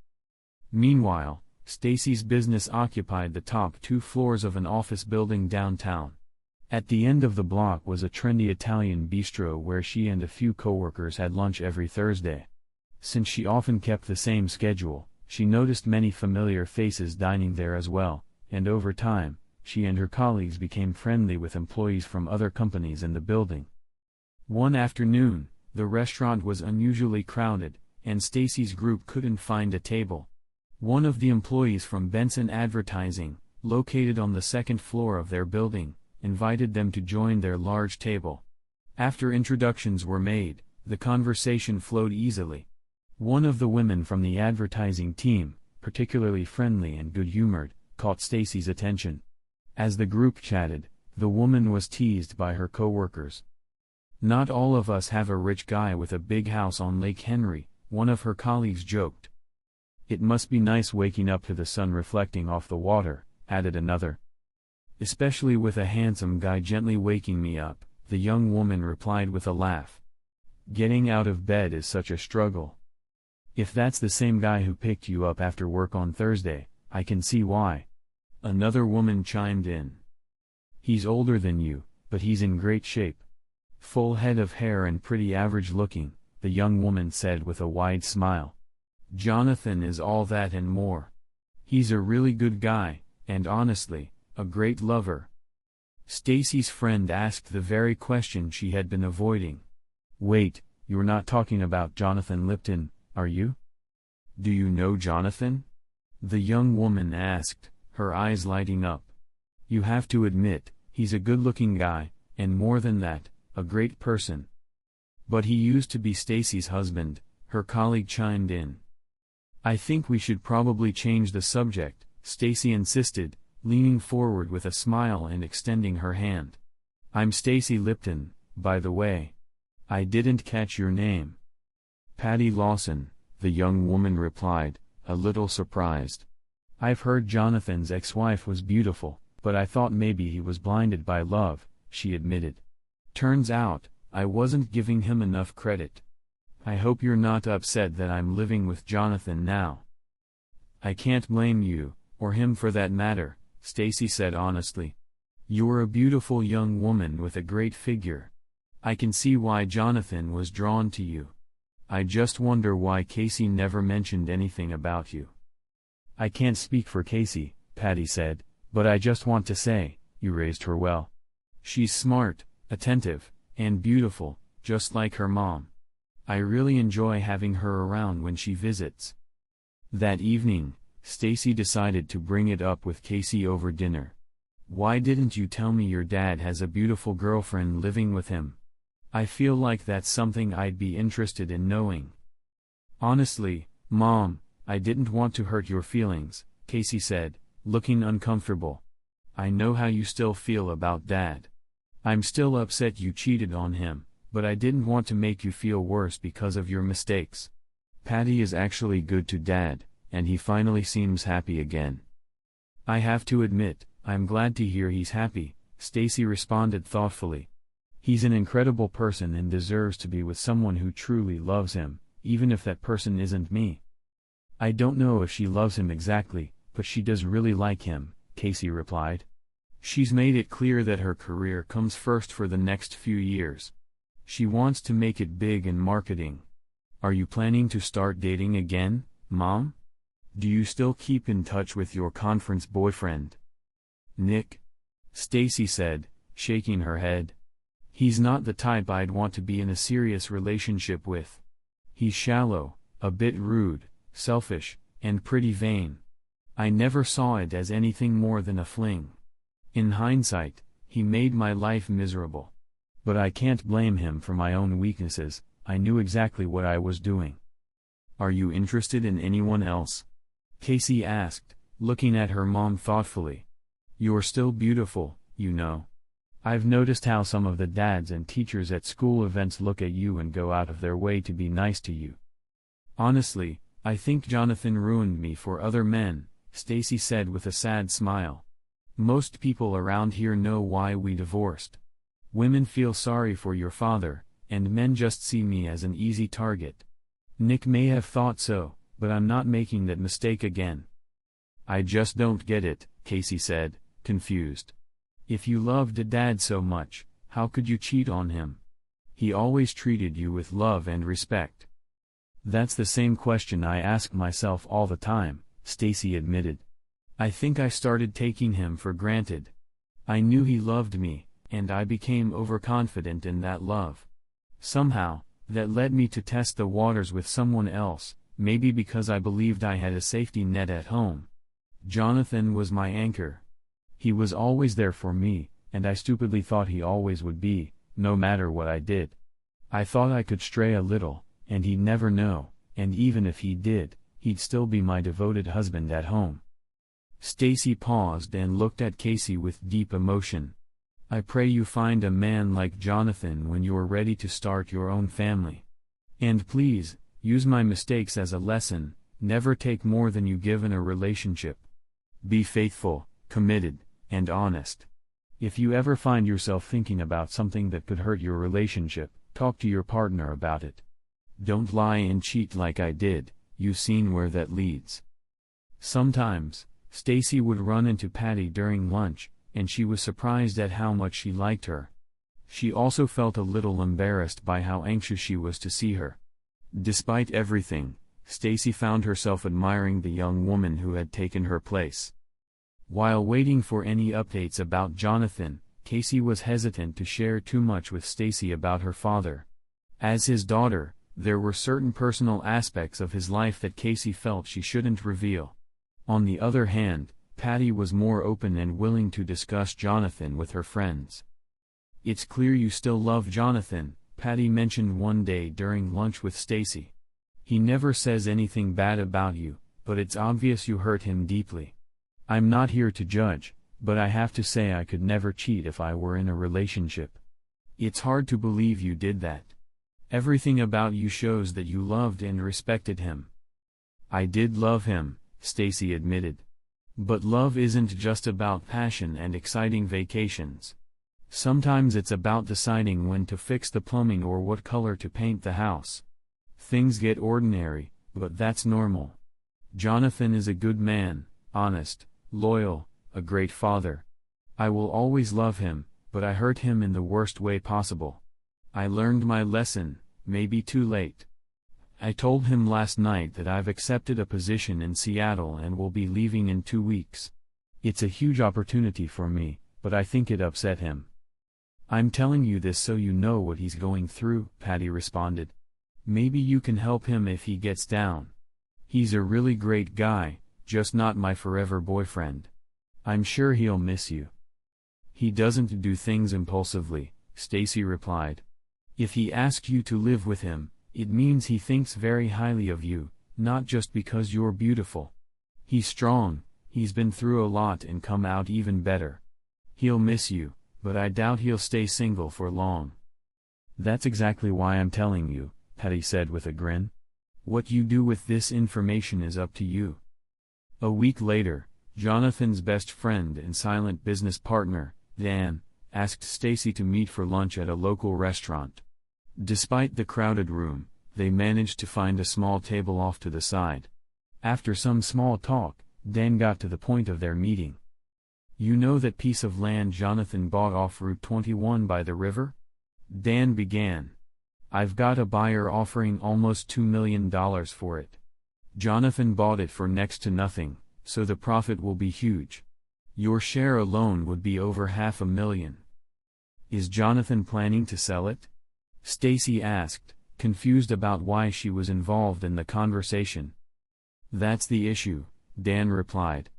Meanwhile, Stacy's business occupied the top 2 floors of an office building downtown. At the end of the block was a trendy Italian bistro where she and a few coworkers had lunch every Thursday. Since she often kept the same schedule, she noticed many familiar faces dining there as well, and over time, she and her colleagues became friendly with employees from other companies in the building. One afternoon, the restaurant was unusually crowded, and Stacy's group couldn't find a table. One of the employees from Benson Advertising, located on the second floor of their building, invited them to join their large table. After introductions were made, the conversation flowed easily. One of the women from the advertising team, particularly friendly and good-humored, caught Stacy's attention. As the group chatted, the woman was teased by her coworkers. Not all of us have a rich guy with a big house on Lake Henry, one of her colleagues joked. It must be nice waking up to the sun reflecting off the water, added another. Especially with a handsome guy gently waking me up, the young woman replied with a laugh. Getting out of bed is such a struggle. If that's the same guy who picked you up after work on Thursday, I can see why. Another woman chimed in. He's older than you, but he's in great shape. Full head of hair and pretty average looking, the young woman said with a wide smile. Jonathan is all that and more. He's a really good guy, and honestly, a great lover. Stacy's friend asked the very question she had been avoiding. Wait, you're not talking about Jonathan Lipton, are you? Do you know Jonathan? The young woman asked, her eyes lighting up. You have to admit, he's a good-looking guy, and more than that, a great person. But he used to be Stacy's husband, her colleague chimed in. I think we should probably change the subject, Stacy insisted, leaning forward with a smile and extending her hand. I'm Stacy Lipton, by the way. I didn't catch your name. Patty Lawson, the young woman replied, a little surprised. I've heard Jonathan's ex-wife was beautiful, but I thought maybe he was blinded by love, she admitted. Turns out, I wasn't giving him enough credit. I hope you're not upset that I'm living with Jonathan now. I can't blame you, or him for that matter, Stacy said honestly. You're a beautiful young woman with a great figure. I can see why Jonathan was drawn to you. I just wonder why Casey never mentioned anything about you. I can't speak for Casey, Patty said, but I just want to say, you raised her well. She's smart, attentive, and beautiful, just like her mom. I really enjoy having her around when she visits. That evening, Stacy decided to bring it up with Casey over dinner. Why didn't you tell me your dad has a beautiful girlfriend living with him? I feel like that's something I'd be interested in knowing. Honestly, Mom, I didn't want to hurt your feelings, Casey said, looking uncomfortable. I know how you still feel about Dad. I'm still upset you cheated on him, but I didn't want to make you feel worse because of your mistakes. Patty is actually good to Dad, and he finally seems happy again. I have to admit, I'm glad to hear he's happy, Stacy responded thoughtfully. He's an incredible person and deserves to be with someone who truly loves him, even if that person isn't me. I don't know if she loves him exactly, but she does really like him, Casey replied. She's made it clear that her career comes first for the next few years. She wants to make it big in marketing. Are you planning to start dating again, Mom? Do you still keep in touch with your conference boyfriend? Nick? Stacy said, shaking her head. He's not the type I'd want to be in a serious relationship with. He's shallow, a bit rude, selfish, and pretty vain. I never saw it as anything more than a fling. In hindsight, he made my life miserable. But I can't blame him for my own weaknesses. I knew exactly what I was doing. Are you interested in anyone else? Casey asked, looking at her mom thoughtfully. You're still beautiful, you know. I've noticed how some of the dads and teachers at school events look at you and go out of their way to be nice to you. Honestly, I think Jonathan ruined me for other men, Stacy said with a sad smile. Most people around here know why we divorced. Women feel sorry for your father, and men just see me as an easy target. Nick may have thought so, but I'm not making that mistake again. I just don't get it, Casey said, confused. If you loved Dad so much, how could you cheat on him? He always treated you with love and respect. That's the same question I ask myself all the time, Stacy admitted. I think I started taking him for granted. I knew he loved me, and I became overconfident in that love. Somehow, that led me to test the waters with someone else, maybe because I believed I had a safety net at home. Jonathan was my anchor. He was always there for me, and I stupidly thought he always would be, no matter what I did. I thought I could stray a little, and he'd never know, and even if he did, he'd still be my devoted husband at home. Stacy paused and looked at Casey with deep emotion. I pray you find a man like Jonathan when you're ready to start your own family. And please, use my mistakes as a lesson. Never take more than you give in a relationship. Be faithful, committed, and honest. If you ever find yourself thinking about something that could hurt your relationship, talk to your partner about it. Don't lie and cheat like I did. You've seen where that leads. Sometimes, Stacy would run into Patty during lunch, and she was surprised at how much she liked her. She also felt a little embarrassed by how anxious she was to see her. Despite everything, Stacy found herself admiring the young woman who had taken her place. While waiting for any updates about Jonathan, Casey was hesitant to share too much with Stacy about her father. As his daughter, there were certain personal aspects of his life that Casey felt she shouldn't reveal. On the other hand, Patty was more open and willing to discuss Jonathan with her friends. It's clear you still love Jonathan, Patty mentioned one day during lunch with Stacy. He never says anything bad about you, but it's obvious you hurt him deeply. I'm not here to judge, but I have to say I could never cheat if I were in a relationship. It's hard to believe you did that. Everything about you shows that you loved and respected him. I did love him, Stacy admitted. But love isn't just about passion and exciting vacations. Sometimes it's about deciding when to fix the plumbing or what color to paint the house. Things get ordinary, but that's normal. Jonathan is a good man, honest, loyal, a great father. I will always love him, but I hurt him in the worst way possible. I learned my lesson, maybe too late. I told him last night that I've accepted a position in Seattle and will be leaving in 2 weeks. It's a huge opportunity for me, but I think it upset him. I'm telling you this so you know what he's going through, Patty responded. Maybe you can help him if he gets down. He's a really great guy, just not my forever boyfriend. I'm sure he'll miss you. He doesn't do things impulsively, Stacy replied. If he asks you to live with him, it means he thinks very highly of you, not just because you're beautiful. He's strong, he's been through a lot and come out even better. He'll miss you, but I doubt he'll stay single for long. That's exactly why I'm telling you, Patty said with a grin. What you do with this information is up to you. A week later, Jonathan's best friend and silent business partner, Dan, asked Stacy to meet for lunch at a local restaurant. Despite the crowded room, they managed to find a small table off to the side. After some small talk, Dan got to the point of their meeting. You know that piece of land Jonathan bought off Route 21 by the river? Dan began. I've got a buyer offering almost $2 million for it. Jonathan bought it for next to nothing, so the profit will be huge. Your share alone would be over $500,000. Is Jonathan planning to sell it? Stacy asked, confused about why she was involved in the conversation. That's the issue, Dan replied.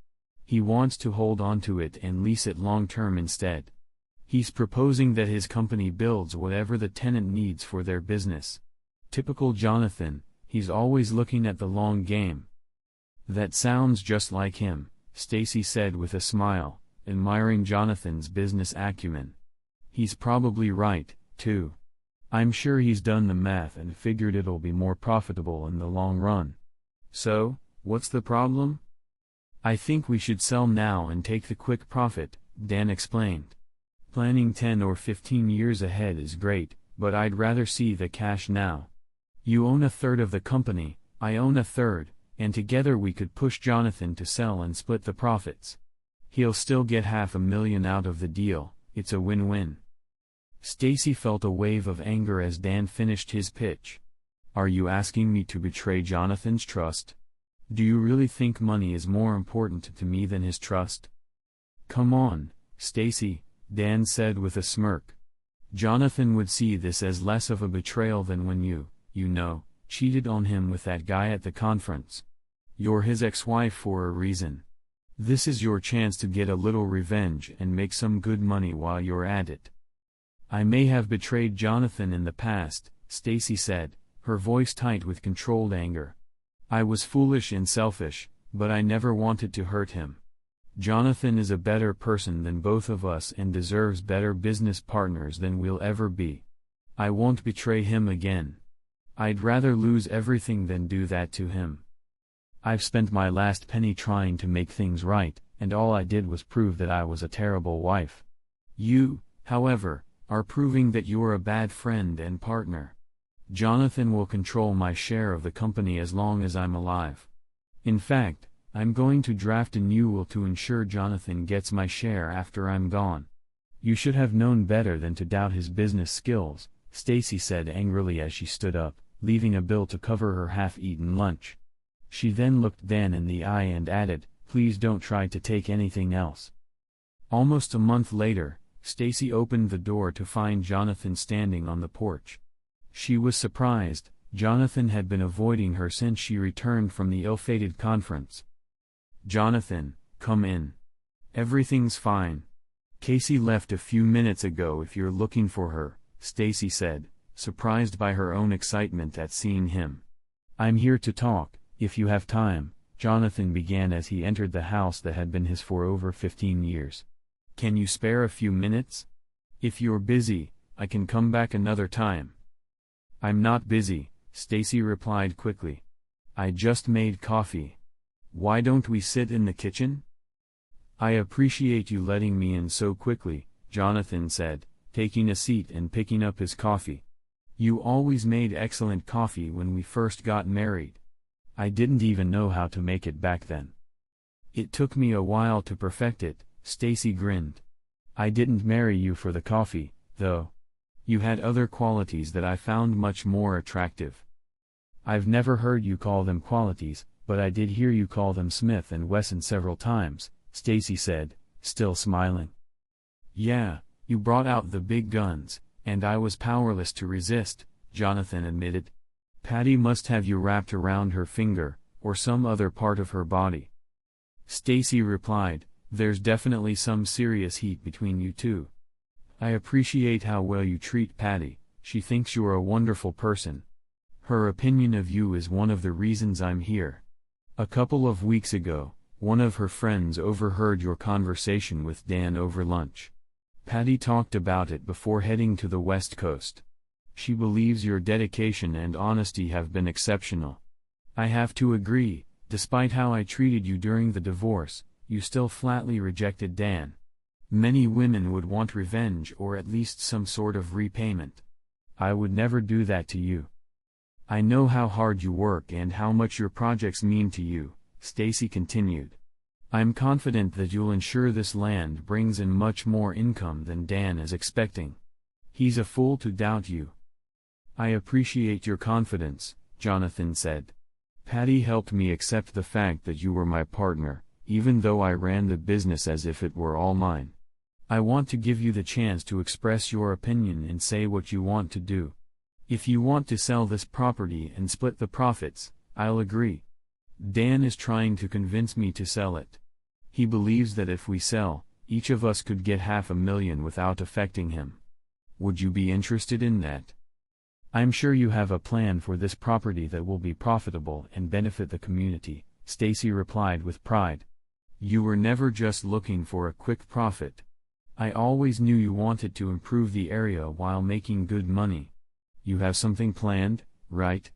He wants to hold on to it and lease it long-term instead. He's proposing that his company builds whatever the tenant needs for their business. Typical Jonathan, he's always looking at the long game. That sounds just like him, Stacy said with a smile, admiring Jonathan's business acumen. He's probably right, too. I'm sure he's done the math and figured it'll be more profitable in the long run. So, what's the problem? I think we should sell now and take the quick profit, Dan explained. Planning 10 or 15 years ahead is great, but I'd rather see the cash now. You own a third of the company, I own a third, and together we could push Jonathan to sell and split the profits. He'll still get $500,000 out of the deal. It's a win-win. Stacy felt a wave of anger as Dan finished his pitch. Are you asking me to betray Jonathan's trust? Do you really think money is more important to me than his trust? Come on, Stacy, Dan said with a smirk. Jonathan would see this as less of a betrayal than when you cheated on him with that guy at the conference. You're his ex-wife for a reason. This is your chance to get a little revenge and make some good money while you're at it. I may have betrayed Jonathan in the past, Stacy said, her voice tight with controlled anger. I was foolish and selfish, but I never wanted to hurt him. Jonathan is a better person than both of us and deserves better business partners than we'll ever be. I won't betray him again. I'd rather lose everything than do that to him. I've spent my last penny trying to make things right, and all I did was prove that I was a terrible wife. You, however, are proving that you're a bad friend and partner. Jonathan will control my share of the company as long as I'm alive. In fact, I'm going to draft a new will to ensure Jonathan gets my share after I'm gone. You should have known better than to doubt his business skills, Stacy said angrily as she stood up, leaving a bill to cover her half-eaten lunch. She then looked Dan in the eye and added, "Please don't try to take anything else." Almost a month later, Stacy opened the door to find Jonathan standing on the porch. She was surprised. Jonathan had been avoiding her since she returned from the ill-fated conference. "Jonathan, come in. Everything's fine. Casey left a few minutes ago if you're looking for her," Stacy said, surprised by her own excitement at seeing him. "I'm here to talk, if you have time," Jonathan began as he entered the house that had been his for over 15 years. "Can you spare a few minutes? If you're busy, I can come back another time." "I'm not busy," Stacy replied quickly. "I just made coffee. Why don't we sit in the kitchen?" "I appreciate you letting me in so quickly," Jonathan said, taking a seat and picking up his coffee. "You always made excellent coffee when we first got married. I didn't even know how to make it back then." "It took me a while to perfect it," Stacy grinned. "I didn't marry you for the coffee, though. You had other qualities that I found much more attractive." "I've never heard you call them qualities, but I did hear you call them Smith & Wesson several times," Stacy said, still smiling. "Yeah, you brought out the big guns, and I was powerless to resist," Jonathan admitted. "Patty must have you wrapped around her finger, or some other part of her body." Stacy replied, "There's definitely some serious heat between you two. I appreciate how well you treat Patty. She thinks you're a wonderful person. Her opinion of you is one of the reasons I'm here. A couple of weeks ago, one of her friends overheard your conversation with Dan over lunch. Patty talked about it before heading to the West Coast. She believes your dedication and honesty have been exceptional. I have to agree, despite how I treated you during the divorce, you still flatly rejected Dan. Many women would want revenge or at least some sort of repayment. I would never do that to you. I know how hard you work and how much your projects mean to you," Stacy continued. "I'm confident that you'll ensure this land brings in much more income than Dan is expecting. He's a fool to doubt you." "I appreciate your confidence," Jonathan said. Patty helped me accept the fact that you were my partner, even though I ran the business as if it were all mine. I want to give you the chance to express your opinion and say what you want to do. If you want to sell this property and split the profits, I'll agree. Dan is trying to convince me to sell it. He believes that if we sell, each of us could get $500,000 without affecting him. Would you be interested in that? I'm sure you have a plan for this property that will be profitable and benefit the community, Stacy replied with pride. You were never just looking for a quick profit. I always knew you wanted to improve the area while making good money. You have something planned, right?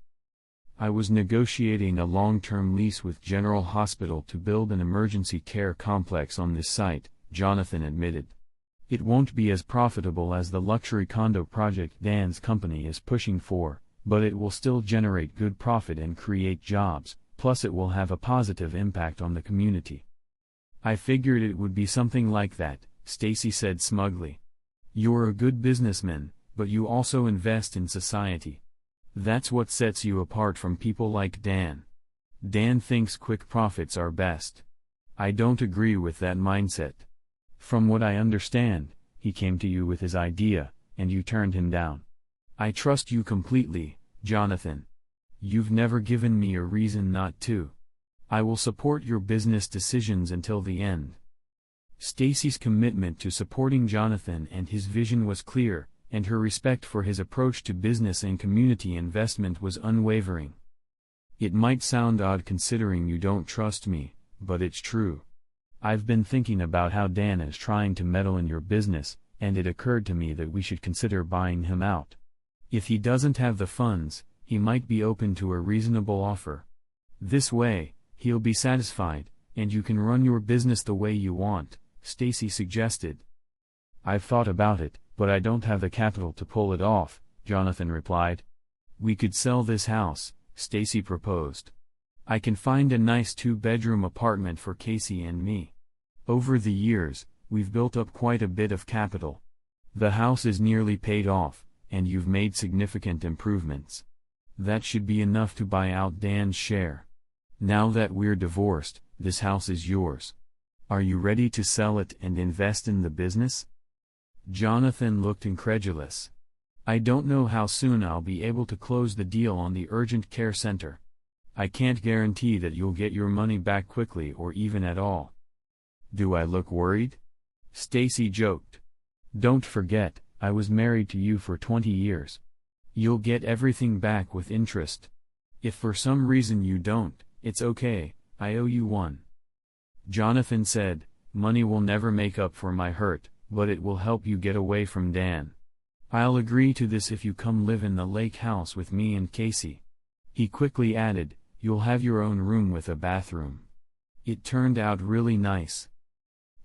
I was negotiating a long-term lease with General Hospital to build an emergency care complex on this site, Jonathan admitted. It won't be as profitable as the luxury condo project Dan's company is pushing for, but it will still generate good profit and create jobs, plus it will have a positive impact on the community. I figured it would be something like that, Stacy said smugly. You're a good businessman, but you also invest in society. That's what sets you apart from people like Dan. Dan thinks quick profits are best. I don't agree with that mindset. From what I understand, he came to you with his idea, and you turned him down. I trust you completely, Jonathan. You've never given me a reason not to. I will support your business decisions until the end. Stacy's commitment to supporting Jonathan and his vision was clear, and her respect for his approach to business and community investment was unwavering. It might sound odd considering you don't trust me, but it's true. I've been thinking about how Dan is trying to meddle in your business, and it occurred to me that we should consider buying him out. If he doesn't have the funds, he might be open to a reasonable offer. This way, he'll be satisfied, and you can run your business the way you want, Stacy suggested. I've thought about it, but I don't have the capital to pull it off, Jonathan replied. We could sell this house, Stacy proposed. I can find a nice 2-bedroom apartment for Casey and me. Over the years, we've built up quite a bit of capital. The house is nearly paid off, and you've made significant improvements. That should be enough to buy out Dan's share. Now that we're divorced, this house is yours. Are you ready to sell it and invest in the business? Jonathan looked incredulous. I don't know how soon I'll be able to close the deal on the urgent care center. I can't guarantee that you'll get your money back quickly or even at all. Do I look worried? Stacy joked. Don't forget, I was married to you for 20 years. You'll get everything back with interest. If for some reason you don't, it's okay, I owe you one. Jonathan said, money will never make up for my hurt, but it will help you get away from Dan. I'll agree to this if you come live in the lake house with me and Casey. He quickly added, you'll have your own room with a bathroom. It turned out really nice.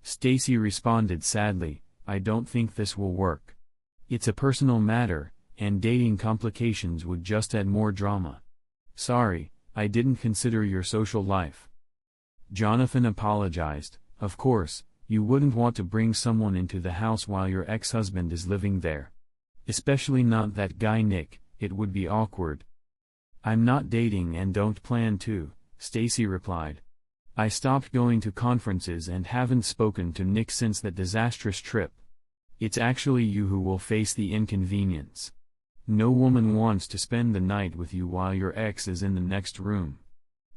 Stacy responded sadly, I don't think this will work. It's a personal matter, and dating complications would just add more drama. Sorry, I didn't consider your social life. Jonathan apologized. Of course, you wouldn't want to bring someone into the house while your ex-husband is living there. Especially not that guy Nick, it would be awkward. I'm not dating and don't plan to, Stacy replied. I stopped going to conferences and haven't spoken to Nick since that disastrous trip. It's actually you who will face the inconvenience. No woman wants to spend the night with you while your ex is in the next room.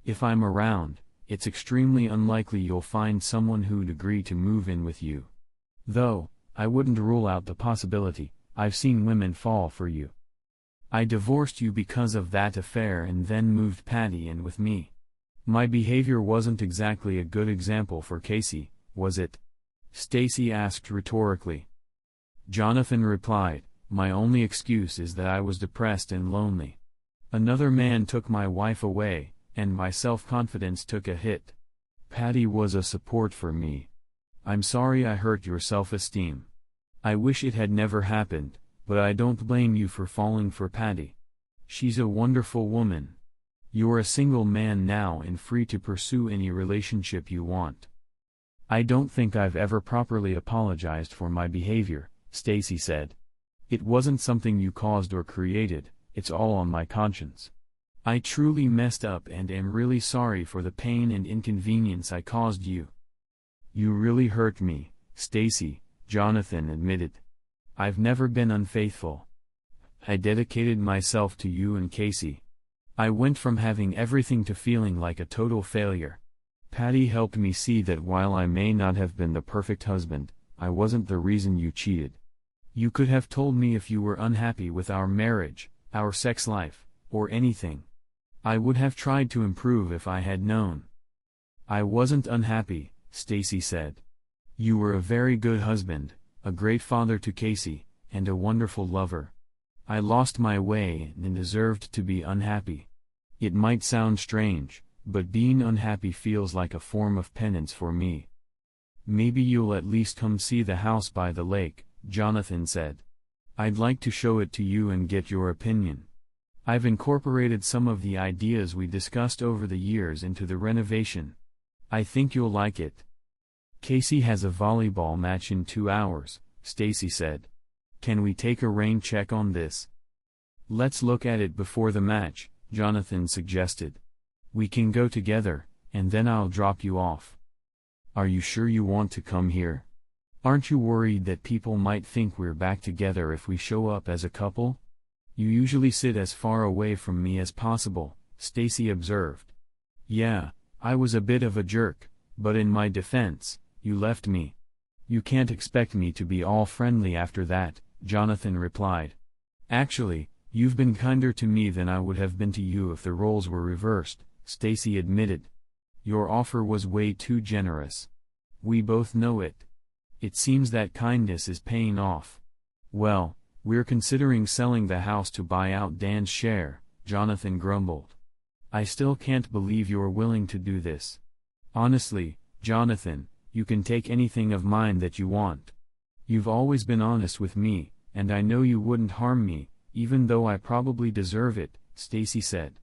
If I'm around, it's extremely unlikely you'll find someone who'd agree to move in with you. Though, I wouldn't rule out the possibility. I've seen women fall for you. I divorced you because of that affair and then moved Patty in with me. My behavior wasn't exactly a good example for Casey, was it? Stacy asked rhetorically. Jonathan replied, my only excuse is that I was depressed and lonely. Another man took my wife away, and my self-confidence took a hit. Patty was a support for me. I'm sorry I hurt your self-esteem. I wish it had never happened, but I don't blame you for falling for Patty. She's a wonderful woman. You're a single man now and free to pursue any relationship you want. I don't think I've ever properly apologized for my behavior, Stacy said. It wasn't something you caused or created, it's all on my conscience. I truly messed up and am really sorry for the pain and inconvenience I caused you. You really hurt me, Stacy, Jonathan admitted. I've never been unfaithful. I dedicated myself to you and Casey. I went from having everything to feeling like a total failure. Patty helped me see that while I may not have been the perfect husband, I wasn't the reason you cheated. You could have told me if you were unhappy with our marriage, our sex life, or anything. I would have tried to improve if I had known. I wasn't unhappy, Stacy said. You were a very good husband, a great father to Casey, and a wonderful lover. I lost my way and deserved to be unhappy. It might sound strange, but being unhappy feels like a form of penance for me. Maybe you'll at least come see the house by the lake, Jonathan said. I'd like to show it to you and get your opinion. I've incorporated some of the ideas we discussed over the years into the renovation. I think you'll like it. Casey has a volleyball match in 2 hours, Stacy said. Can we take a rain check on this? Let's look at it before the match, Jonathan suggested. We can go together, and then I'll drop you off. Are you sure you want to come here? Aren't you worried that people might think we're back together if we show up as a couple? You usually sit as far away from me as possible, Stacy observed. Yeah, I was a bit of a jerk, but in my defense, you left me. You can't expect me to be all friendly after that, Jonathan replied. Actually, you've been kinder to me than I would have been to you if the roles were reversed, Stacy admitted. Your offer was way too generous. We both know it. It seems that kindness is paying off. Well, we're considering selling the house to buy out Dan's share, Jonathan grumbled. I still can't believe you're willing to do this. Honestly, Jonathan, you can take anything of mine that you want. You've always been honest with me, and I know you wouldn't harm me, even though I probably deserve it, Stacy said.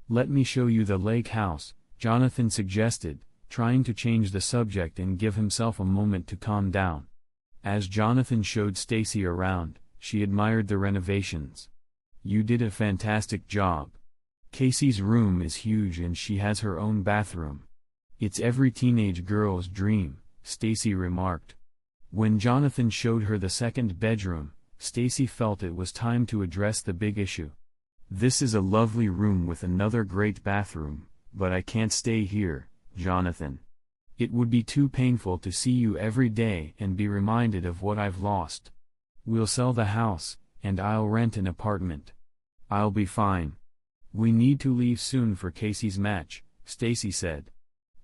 Let me show you the lake house, Jonathan suggested, trying to change the subject and give himself a moment to calm down. As Jonathan showed Stacy around, she admired the renovations. You did a fantastic job. Casey's room is huge and she has her own bathroom. It's every teenage girl's dream, Stacy remarked. When Jonathan showed her the second bedroom, Stacy felt it was time to address the big issue. This is a lovely room with another great bathroom, but I can't stay here, Jonathan. It would be too painful to see you every day and be reminded of what I've lost. We'll sell the house, and I'll rent an apartment. I'll be fine. We need to leave soon for Casey's match, Stacy said.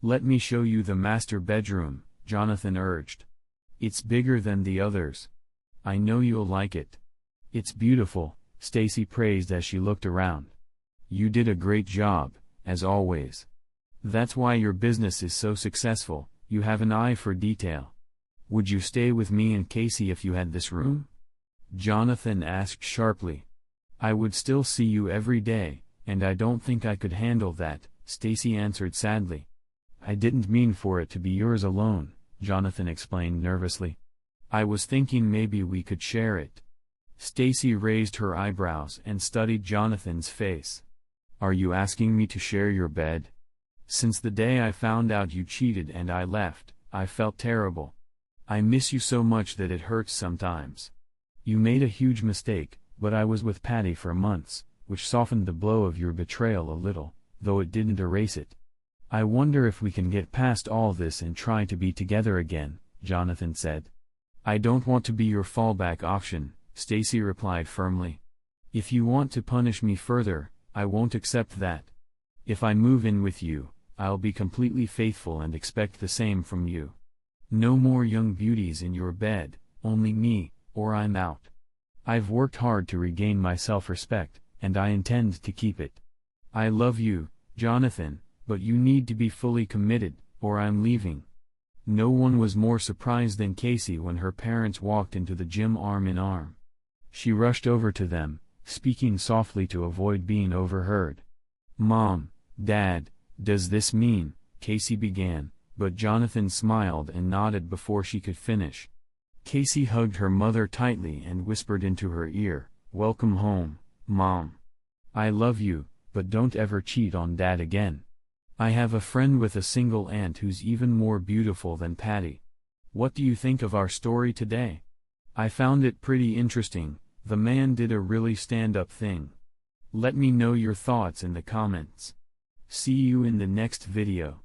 Let me show you the master bedroom, Jonathan urged. It's bigger than the others. I know you'll like it. It's beautiful, Stacy praised as she looked around. You did a great job, as always. That's why your business is so successful, you have an eye for detail. Would you stay with me and Casey if you had this room? Jonathan asked sharply. I would still see you every day, and I don't think I could handle that, Stacy answered sadly. I didn't mean for it to be yours alone, Jonathan explained nervously. I was thinking maybe we could share it. Stacy raised her eyebrows and studied Jonathan's face. Are you asking me to share your bed? Since the day I found out you cheated and I left, I felt terrible. I miss you so much that it hurts sometimes. You made a huge mistake, but I was with Patty for months, which softened the blow of your betrayal a little, though it didn't erase it. I wonder if we can get past all this and try to be together again, Jonathan said. I don't want to be your fallback option, Stacy replied firmly. If you want to punish me further, I won't accept that. If I move in with you, I'll be completely faithful and expect the same from you. No more young beauties in your bed, only me, or I'm out. I've worked hard to regain my self-respect, and I intend to keep it. I love you, Jonathan, but you need to be fully committed, or I'm leaving. No one was more surprised than Casey when her parents walked into the gym arm in arm. She rushed over to them, speaking softly to avoid being overheard. Mom, Dad, does this mean, Casey began, but Jonathan smiled and nodded before she could finish. Casey hugged her mother tightly and whispered into her ear, Welcome home, Mom. I love you, but don't ever cheat on Dad again. I have a friend with a single aunt who's even more beautiful than Patty. What do you think of our story today? I found it pretty interesting. The man did a really stand-up thing. Let me know your thoughts in the comments. See you in the next video.